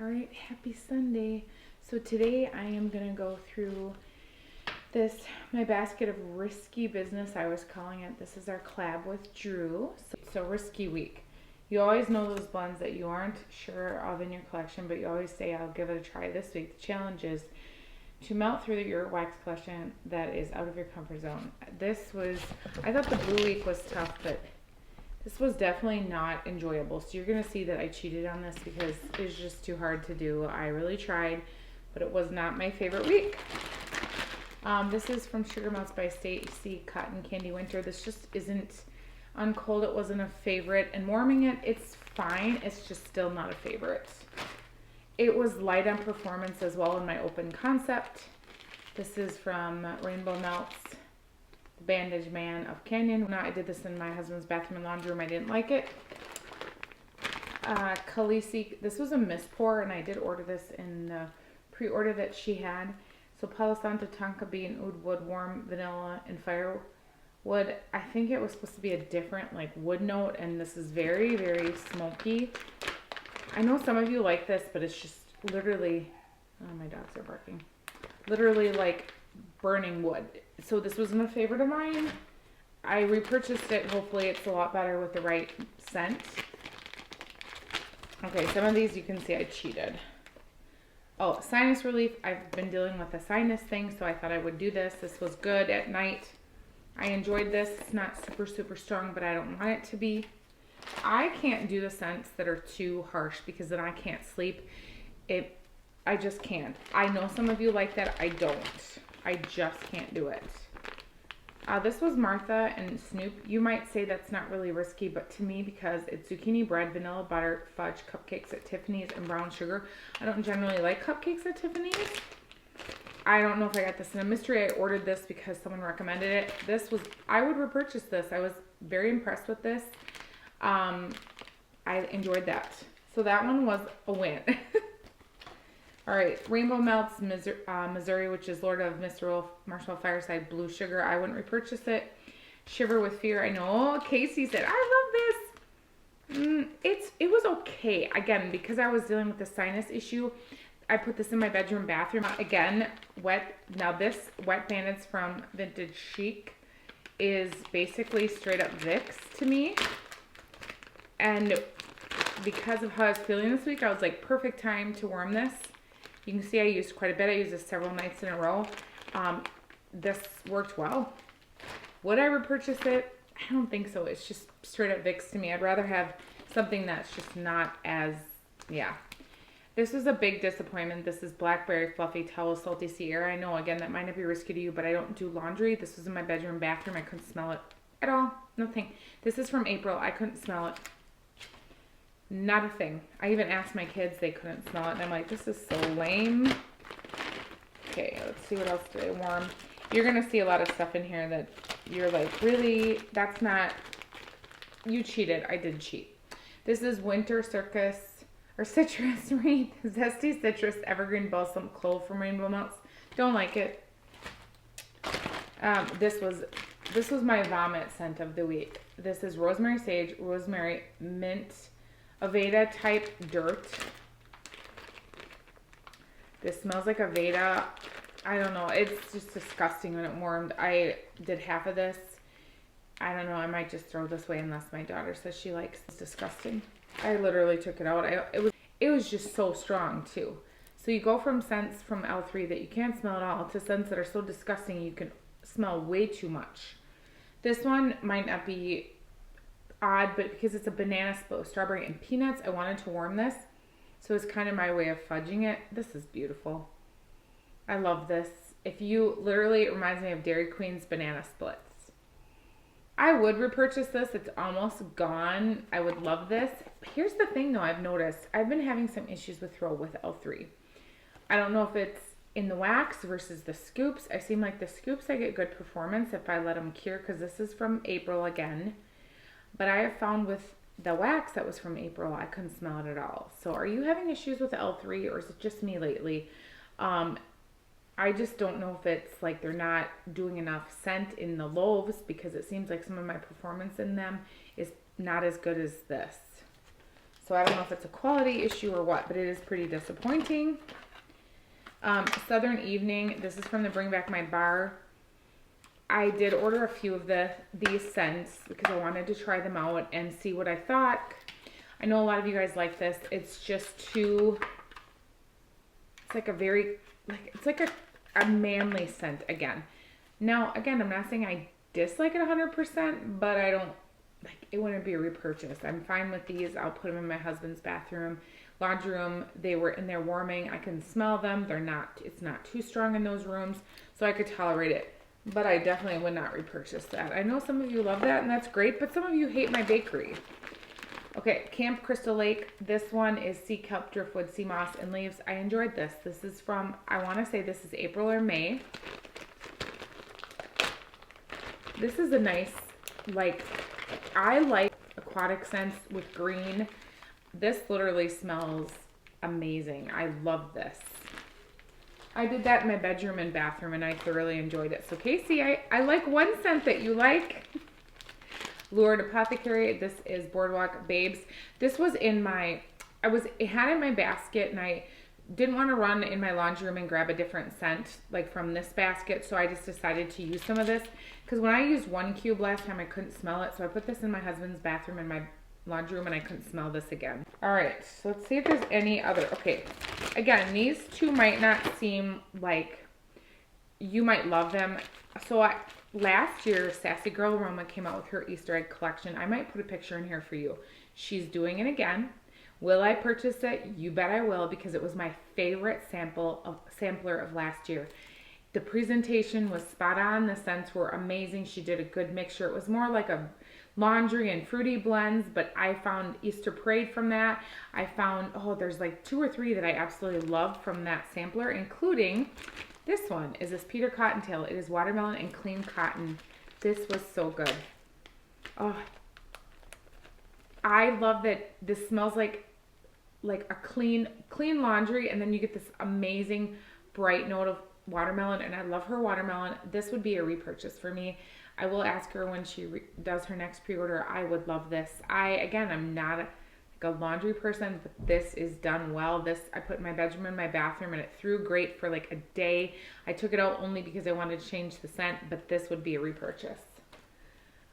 All right, happy Sunday. So today I am going to go through my basket of risky business, I was calling it. This is our collab with Drew. So risky week. You always know those blends that you aren't sure of in your collection, but you always say, I'll give it a try this week. The challenge is to melt through your wax collection that is out of your comfort zone. I thought the blue week was tough, but this was definitely not enjoyable. So you're going to see that I cheated on this because it's just too hard to do. I really tried, but it was not my favorite week. This is from Sugar Melts by Stacy Cotton Candy Winter. This just isn't, on cold it wasn't a favorite, and warming it's fine. It's just still not a favorite. It was light on performance as well in my open concept. This is from Rainbow Melts, the Bandage Man of Canyon. Now, I did this in my husband's bathroom and laundry room. I didn't like it. Khaleesi, this was a mist pour, and I did order this in the pre-order that she had. So Palo Santo, Tonka Bean, Oud Wood, Warm Vanilla, and Firewood. I think it was supposed to be a different wood note, and this is very, very smoky. I know some of you like this, but it's just literally, oh, my dogs are barking. Literally like burning wood. So this wasn't a favorite of mine. I repurchased it. Hopefully it's a lot better with the right scent. Okay, some of these you can see I cheated. Oh, sinus relief. I've been dealing with a sinus thing, so I thought I would do this. This was good at night. I enjoyed this. It's not super, super strong, but I don't want it to be. I can't do the scents that are too harsh because then I can't sleep. I just can't. I know some of you like that. I don't. I just can't do it. This was Martha and Snoop. You might say that's not really risky, but to me, because it's zucchini bread, vanilla butter, fudge, cupcakes at Tiffany's, and brown sugar. I don't generally like cupcakes at Tiffany's. I don't know if I got this in a mystery. I ordered this because someone recommended it. I would repurchase this. I was very impressed with this. I enjoyed that. So that one was a win. All right, Rainbow Melts Missouri, which is Lord of Marshmallow Fireside Blue Sugar. I wouldn't repurchase it. Shiver with Fear. I know Casey said, I love this. It was okay. Again, because I was dealing with the sinus issue, I put this in my bathroom. Again, wet. Now this Wet Bandits from Vintage Chic is basically straight up Vicks to me. And because of how I was feeling this week, I was like, perfect time to warm this. You can see I used quite a bit. I used this several nights in a row. This worked well. Would I repurchase it? I don't think so. It's just straight up Vicks to me. I'd rather have something that's just not as, yeah. This was a big disappointment. This is Blackberry Fluffy Towel Salty Sea Air. I know, again, that might not be risky to you, but I don't do laundry. This was in my bathroom. I couldn't smell it at all. Nothing. This is from April. I couldn't smell it. Not a thing. I even asked my kids, they couldn't smell it, and I'm like, this is so lame. Okay, let's see what else do I warm. You're going to see a lot of stuff in here that you're like, really? That's not, you cheated. I did cheat. This is Winter Citrus Read, Zesty Citrus Evergreen Balsam Clove from Rainbow Melts. Don't like it. This was my vomit scent of the week. This is Rosemary Sage, Rosemary Mint, Aveda type dirt. This smells like Aveda. I don't know. It's just disgusting when it warmed. I did half of this. I don't know. I might just throw this away unless my daughter says she likes it. It's disgusting. I literally took it out. It was just so strong too. So you go from scents from L3 that you can't smell at all to scents that are so disgusting you can smell way too much. This one might not be odd, but because it's a banana split with strawberry and peanuts, I wanted to warm this. So it's kind of my way of fudging it. This is beautiful. I love this. It reminds me of Dairy Queen's banana splits. I would repurchase this. It's almost gone. I would love this. Here's the thing though, I've noticed. I've been having some issues with throw with L3. I don't know if it's in the wax versus the scoops. I seem like the scoops I get good performance if I let them cure, because this is from April again. But I have found with the wax that was from April, I couldn't smell it at all. So are you having issues with L3, or is it just me lately? I just don't know if it's like they're not doing enough scent in the loaves, because it seems like some of my performance in them is not as good as this. So I don't know if it's a quality issue or what, but it is pretty disappointing. Southern Evening. This is from the Bring Back My Bar. I did order a few of these scents because I wanted to try them out and see what I thought. I know a lot of you guys like this. It's just too, it's like a very, like, it's like a manly scent again. Now, again, I'm not saying I dislike it 100%, but I don't, like, it wouldn't be a repurchase. I'm fine with these. I'll put them in my husband's bathroom, laundry room. They were in there warming. I can smell them. It's not too strong in those rooms, so I could tolerate it. But I definitely would not repurchase that. I know some of you love that, and that's great, but some of you hate my bakery. Okay, Camp Crystal Lake. This one is sea kelp, driftwood, sea moss, and leaves. I enjoyed this. This is from, I want to say this is April or May. This is a nice, like, I like aquatic scents with green. This literally smells amazing. I love this. I did that in my bedroom and bathroom, and I thoroughly enjoyed it. So, Casey, I like one scent that you like. Lured Apothecary. This is Boardwalk Babes. This was in my, it had in my basket, and I didn't want to run in my laundry room and grab a different scent, like from this basket, so I just decided to use some of this. Because when I used one cube last time, I couldn't smell it, so I put this in my husband's bathroom in my laundry room, and I couldn't smell this again. All right, so let's see if there's any other. Okay, again, these two might not seem like you might love them. So last year, Sassy Girl Aroma came out with her Easter egg collection. I might put a picture in here for you. She's doing it again. Will I purchase it? You bet I will, because it was my favorite sampler of last year. The presentation was spot on. The scents were amazing. She did a good mixture. It was more like a laundry and fruity blends, but I found Easter Parade from that. I found, there's like 2 or 3 that I absolutely love from that sampler, including this one is this Peter Cottontail. It is watermelon and clean cotton. This was so good. Oh, I love that this smells like a clean laundry, and then you get this amazing bright note of watermelon, and I love her watermelon. This would be a repurchase for me. I will ask her when she does her next pre-order. I would love this. I'm not a laundry person, but this is done well. This I put in my bedroom and my bathroom, and it threw great for like a day. I took it out only because I wanted to change the scent, but this would be a repurchase.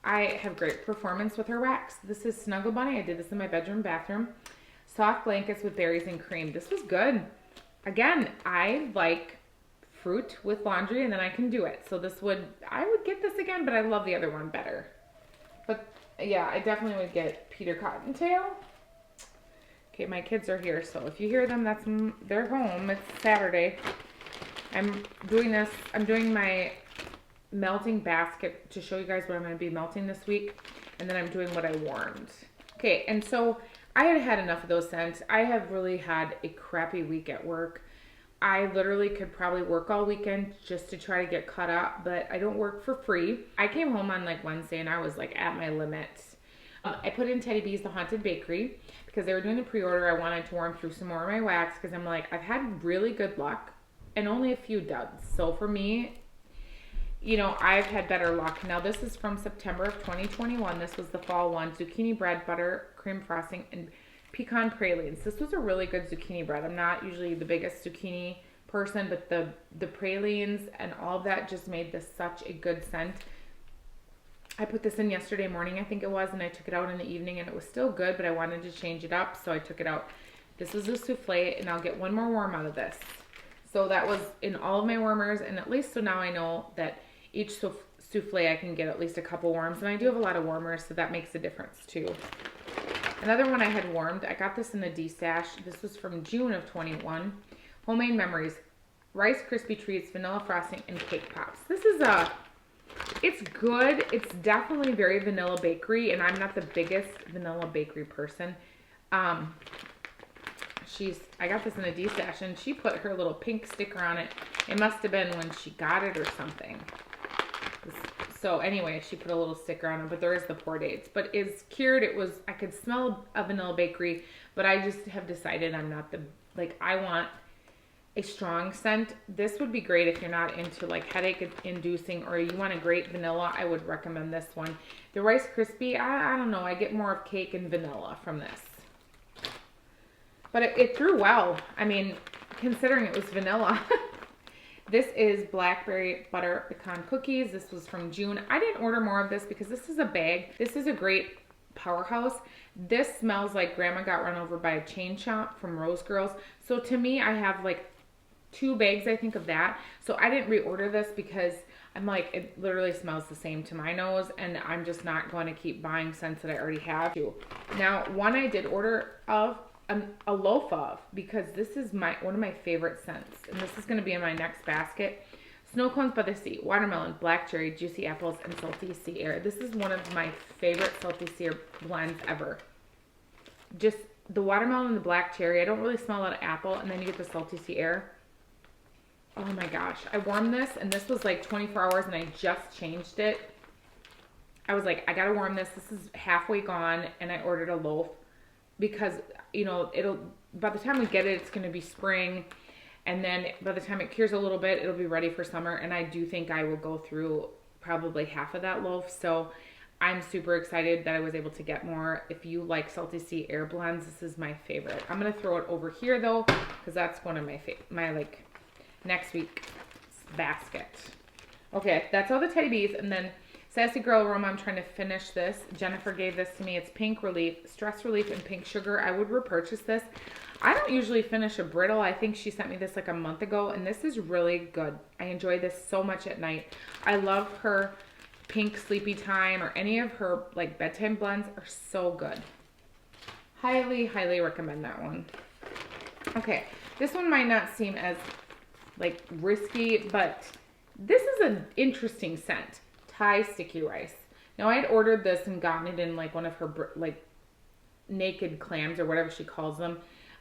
I have great performance with her wax. This is Snuggle Bunny. I did this in my bedroom, bathroom. Soft blankets with berries and cream. This was good. Again, I like fruit with laundry, and then I can do it. So I would get this again, but I love the other one better. But yeah, I definitely would get Peter Cottontail. Okay, my kids are here, so if you hear them, they're home. It's Saturday. I'm doing my melting basket to show you guys what I'm going to be melting this week, and then I'm doing what I warmed. Okay, and so I had enough of those scents. I have really had a crappy week at work. I literally could probably work all weekend just to try to get caught up, but I don't work for free. I came home on like Wednesday, and I was like at my limits. I put in Teddy B's The Haunted Bakery because they were doing the pre-order. I wanted to warm through some more of my wax because I'm like, I've had really good luck and only a few duds. So for me, I've had better luck. Now this is from September of 2021. This was the fall one. Zucchini bread, butter, cream frosting, and pecan pralines. This was a really good zucchini bread. I'm not usually the biggest zucchini person, but the pralines and all of that just made this such a good scent. I put this in yesterday morning, I think it was, and I took it out in the evening, and it was still good, but I wanted to change it up, so I took it out. This is a souffle, and I'll get one more warm out of this. So that was in all of my warmers, and at least so now I know that each souffle I can get at least a couple warms, and I do have a lot of warmers, so that makes a difference too. Another one I had warmed, I got this in the D-Stash. This was from June of 21. Homemade Memories. Rice Krispie Treats, vanilla frosting, and cake pops. This is it's good. It's definitely very vanilla bakery, and I'm not the biggest vanilla bakery person. I got this in a D-Stash, and she put her little pink sticker on it. It must have been when she got it or something. So anyway, she put a little sticker on it, but there is the pour dates. But it's cured. I could smell a vanilla bakery, but I just have decided I'm not I want a strong scent. This would be great if you're not into like headache inducing or you want a great vanilla. I would recommend this one. The Rice Krispie, I don't know. I get more of cake and vanilla from this. but it threw well. I mean, considering it was vanilla. This is blackberry butter pecan cookies. This was from June. I didn't order more of this because this is a bag. This is a great powerhouse. This smells like grandma got run over by a chain chomp from Rose Girls. So to me, I have like 2 bags, I think, of that. So I didn't reorder this because I'm like, it literally smells the same to my nose, and I'm just not going to keep buying scents that I already have. Now, one I did order of a loaf of, because this is one of my favorite scents, and this is going to be in my next basket. Snow cones by the sea, watermelon, black cherry, juicy apples, and salty sea air. This is one of my favorite salty sea air blends ever. Just the watermelon and the black cherry. I don't really smell a lot of apple, and then you get the salty sea air. Oh my gosh. I warmed this, and this was like 24 hours, and I just changed it. I was like, I gotta warm this. This is halfway gone, and I ordered a loaf because, you know, by the time we get it, it's gonna be spring, and then by the time it cures a little bit, it'll be ready for summer, and I do think I will go through probably half of that loaf, so I'm super excited that I was able to get more. If you like salty sea air blends, this is my favorite. I'm gonna throw it over here though, because that's one of my like next week's basket. Okay, that's all the Teddy Bees, and then Sassy Girl Aroma, I'm trying to finish this. Jennifer gave this to me. It's Pink Relief, Stress Relief, and Pink Sugar. I would repurchase this. I don't usually finish a brittle. I think she sent me this like a month ago, and this is really good. I enjoy this so much at night. I love her Pink Sleepy Time, or any of her like bedtime blends are so good. Highly, highly recommend that one. Okay, this one might not seem as like risky, but this is an interesting scent. Thai sticky rice. Now I had ordered this and gotten it in like one of her like naked clams or whatever she calls them,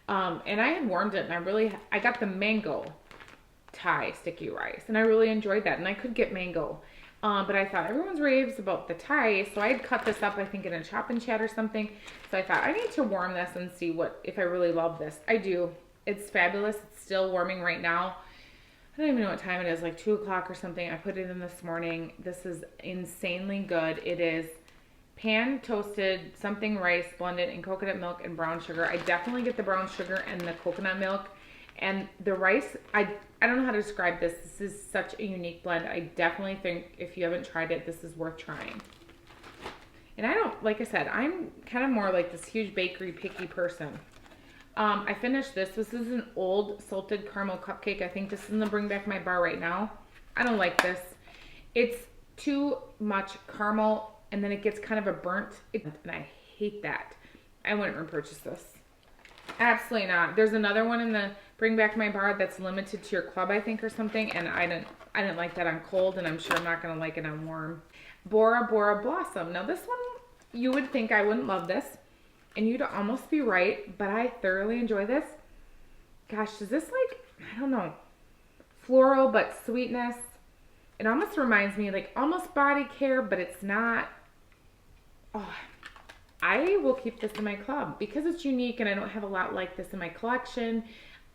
and I had warmed it, and I got the mango Thai sticky rice, and I really enjoyed that, and I could get mango, but I thought everyone's raves about the Thai, so I had cut this up, I think in a chop and chat or something, so I thought I need to warm this and see if I really love this. I do. It's fabulous. It's still warming right now. I don't even know what time it is, like 2 o'clock or something. I put it in this morning. This is insanely good. It is pan toasted something rice blended in coconut milk and brown sugar. I definitely get the brown sugar and the coconut milk. And the rice, I don't know how to describe this. This is such a unique blend. I definitely think if you haven't tried it, this is worth trying. And like I said, I'm kind of more like this huge bakery picky person. I finished this. This is an old salted caramel cupcake. I think this is gonna bring back my bar right now. I don't like this. It's too much caramel, and then it gets kind of a burnt, and I hate that. I wouldn't repurchase this. Absolutely not. There's another one in the bring back my bar that's limited to your club, I think, or something, and I didn't like that on cold, and I'm sure I'm not gonna like it on warm. Bora Bora Blossom. Now this one, you would think I wouldn't love this. And you'd almost be right, but I thoroughly enjoy this. Gosh, is this like, I don't know, floral but sweetness? It almost reminds me like almost body care, but it's not. Oh, I will keep this in my club because it's unique and I don't have a lot like this in my collection.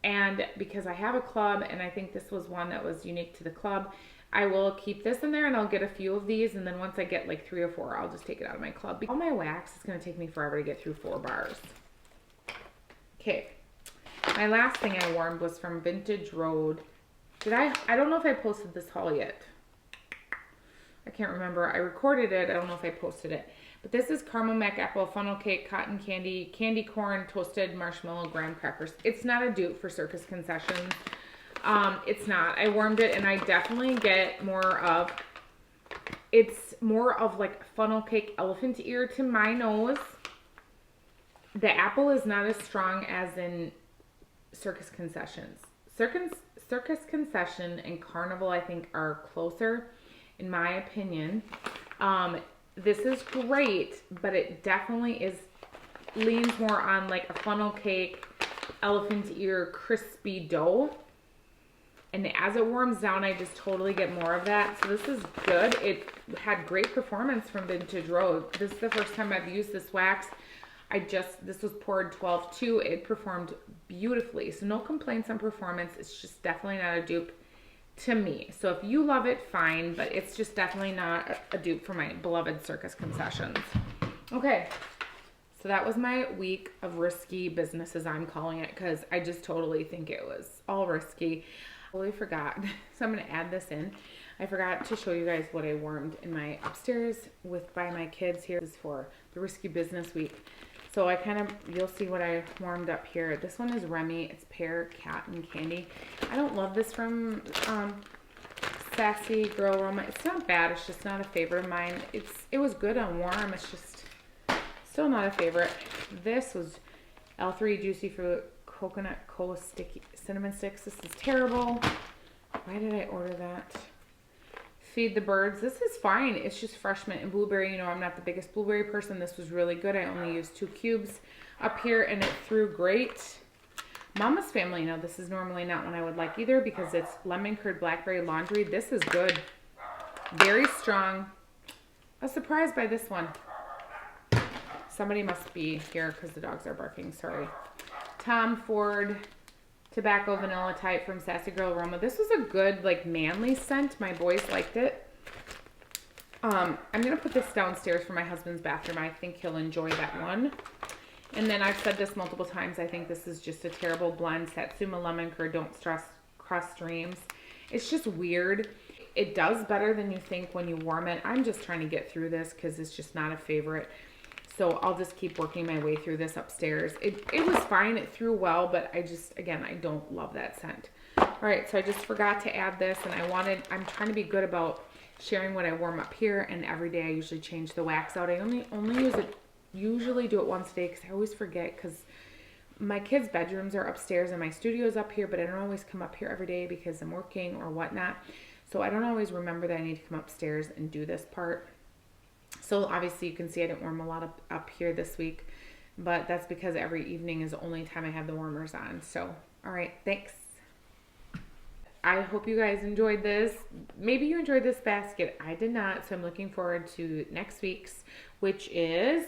And because I have a club and I think this was one that was unique to the club, I will keep this in there, and I'll get a few of these, and then once I get like 3 or 4, I'll just take it out of my club. All my wax is going to take me forever to get through 4 bars. Okay, my last thing I warmed was from Vintage Road. I don't know if I posted this haul yet. I can't remember. I recorded it. I don't know if I posted it. But this is caramel mac apple, funnel cake, cotton candy, candy corn, toasted marshmallow, graham crackers. It's not a dupe for Circus Concessions. It's not. I warmed it, and I definitely get more of, it's more of like funnel cake elephant ear to my nose. The apple is not as strong as in Circus Concessions. Circus Concession and Carnival, I think, are closer, in my opinion. This is great, but it definitely leans more on like a funnel cake, elephant ear, crispy dough. And as it warms down, I just totally get more of that. So this is good. It had great performance from Vintage Road. This is the first time I've used this wax. This was poured 12-2. It performed beautifully. So no complaints on performance. It's just definitely not a dupe to me. So if you love it, fine. But it's just definitely not a dupe for my beloved Circus Concessions. Okay. So that was my week of risky business, as I'm calling it, because I just totally think it was all risky. I totally forgot. So I'm going to add this in. I forgot to show you guys what I warmed in my upstairs by my kids here. This is for the risky business week. So you'll see what I warmed up here. This one is Remy. It's pear, cat, and candy. I don't love this from Sassy Girl Aroma. It's not bad. It's just not a favorite of mine. It was good on warm. It's just still not a favorite. This was L3 Juicy Fruit Coconut Sticky Cinnamon Sticks. This is terrible. Why did I order that? Feed the Birds. This is fine. It's just fresh mint and blueberry. You know, I'm not the biggest blueberry person. This was really good. I only used 2 cubes up here and it threw great. Mama's Family. Now, this is normally not one I would like either because it's lemon curd blackberry laundry. This is good. Very strong. I was surprised by this one. Somebody must be here because the dogs are barking. Sorry. Tom Ford Tobacco Vanilla Type from Sassy Girl Aroma. This was a good, like, manly scent. My boys liked it. I'm going to put this downstairs for my husband's bathroom. I think he'll enjoy that one. And then I've said this multiple times. I think this is just a terrible blend. Satsuma Lemon Curd Don't Stress Cross Streams. It's just weird. It does better than you think when you warm it. I'm just trying to get through this because it's just not a favorite. So I'll just keep working my way through this upstairs. It was fine. It threw well, but again, I don't love that scent. All right, so I just forgot to add this, and I'm trying to be good about sharing what I warm up here, and every day I usually change the wax out. I only usually do it once a day because I always forget because my kids' bedrooms are upstairs and my studio's up here, but I don't always come up here every day because I'm working or whatnot. So I don't always remember that I need to come upstairs and do this part. So obviously you can see I didn't warm a lot up here this week, but that's because every evening is the only time I have the warmers on. So, all right, thanks. I hope you guys enjoyed this. Maybe you enjoyed this basket. I did not, so I'm looking forward to next week's, which is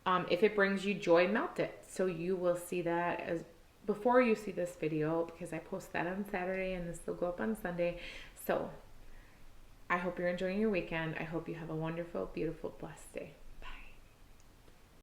If It Brings You Joy, Melt It. So you will see that as before you see this video because I post that on Saturday and this will go up on Sunday. So I hope you're enjoying your weekend. I hope you have a wonderful, beautiful, blessed day.